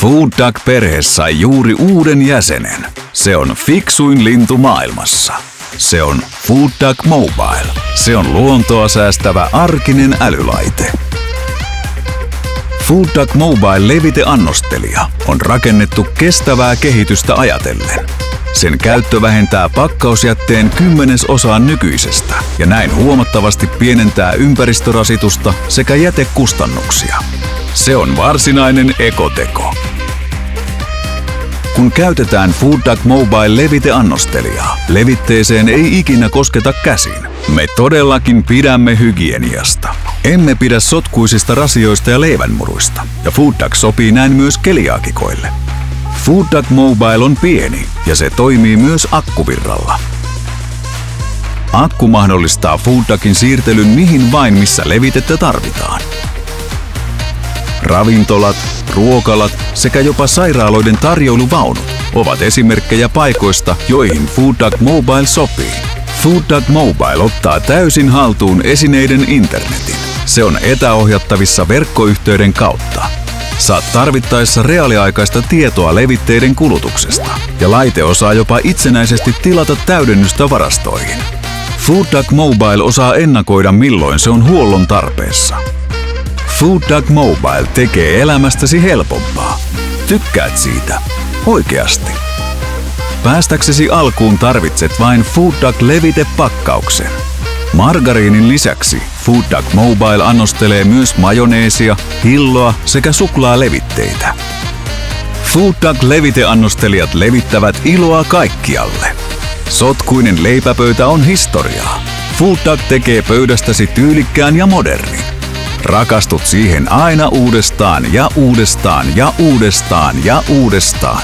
Food Duck-perhe sai juuri uuden jäsenen. Se on fiksuin lintu maailmassa. Se on Food Duck Mobile. Se on luontoa säästävä arkinen älylaite. Food Duck Mobile leviteannostelija on rakennettu kestävää kehitystä ajatellen. Sen käyttö vähentää pakkausjätteen 10% nykyisestä ja näin huomattavasti pienentää ympäristörasitusta sekä jätekustannuksia. Se on varsinainen ekoteko. Kun käytetään Food Duck Mobile leviteannostelijaa, levitteeseen ei ikinä kosketa käsin. Me todellakin pidämme hygieniasta. Emme pidä sotkuisista rasioista ja leivänmuruista. Ja Food Duck sopii näin myös keliaakikoille. Food Duck Mobile on pieni ja se toimii myös akkuvirralla. Akku mahdollistaa Food Duckin siirtelyn mihin vain missä levitettä tarvitaan. Ravintolat, ruokalat sekä jopa sairaaloiden tarjoiluvaunut ovat esimerkkejä paikoista, joihin Food Duck Mobile sopii. Food Duck Mobile ottaa täysin haltuun esineiden internetin. Se on etäohjattavissa verkkoyhteyden kautta. Saat tarvittaessa reaaliaikaista tietoa levitteiden kulutuksesta ja laite osaa jopa itsenäisesti tilata täydennystä varastoihin. Food Duck Mobile osaa ennakoida milloin se on huollon tarpeessa. Food Duck Mobile tekee elämästäsi helpompaa. Tykkäät siitä? Oikeasti. Päästäksesi alkuun tarvitset vain Food Duck levitepakkauksen. Margariinin lisäksi Food Duck Mobile annostelee myös majoneesia, hilloa sekä suklaalevitteitä. Food Duck leviteannostelijat levittävät iloa kaikkialle. Sotkuinen leipäpöytä on historiaa. Food Duck tekee pöydästäsi tyylikkään ja modernin. Rakastut siihen aina uudestaan ja uudestaan ja uudestaan ja uudestaan.